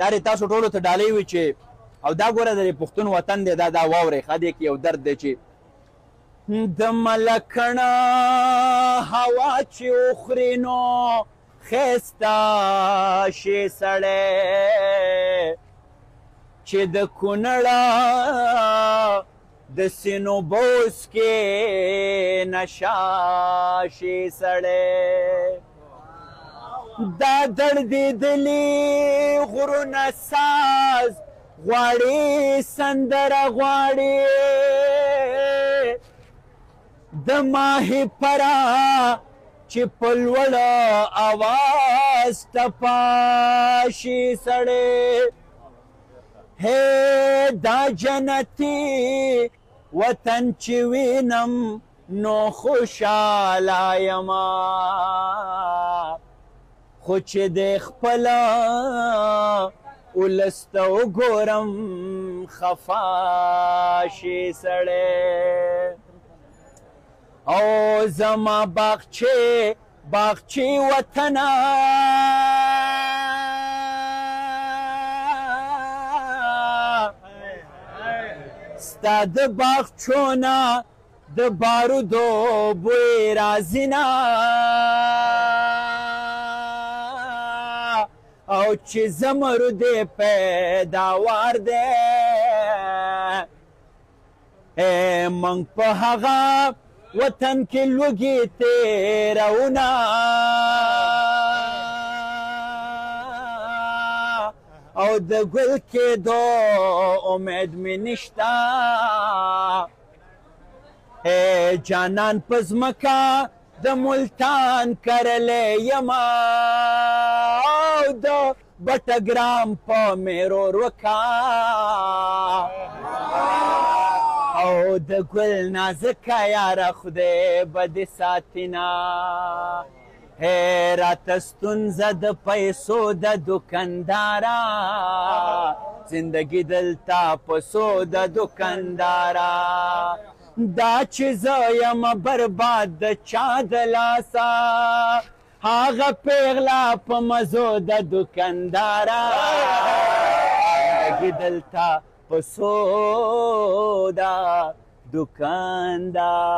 دا رې تاسو ټولو ته ډالۍ وي چې او دا ګوره د پښتون وطن دی دا واورئ ښه دی کې یو درد دی چې د ملکڼه هوا چې وخوري نو ښایسته شي سړی چې د کونړه د سینو بوس کې نشا شي سړی دا دړدېدلي غرونه ساز غواړي سندره غواړي د ماهي پره چې په لوړه اواز ټپاشي سړی هی دا جنتي وطن چې وینم نو خوشاله یما خو چې د خپله ولس ته وګورم خفا شي سړی او زما باغچې وطنه ستا د باغچونه د بارودو بوی راځي نه او چې زمرد پیداوار دی موږ په هغه وطن کې لوږې تېروونه او د ګل کېدو امید مې نشته جانان په ځمکه د ملتان کرلی یما او د بټګرام په میرور وکا او د ګل نازکه یاره خدای به دې ساتینا راته ستونزه د پیسو د دوکانداره زندګي دلته په سو د دوکانداره دا چې زه یم برباد د چا د لاسه هغه پیغله په مزو د دوکانداره زندګي دلته په سو د دوکانداره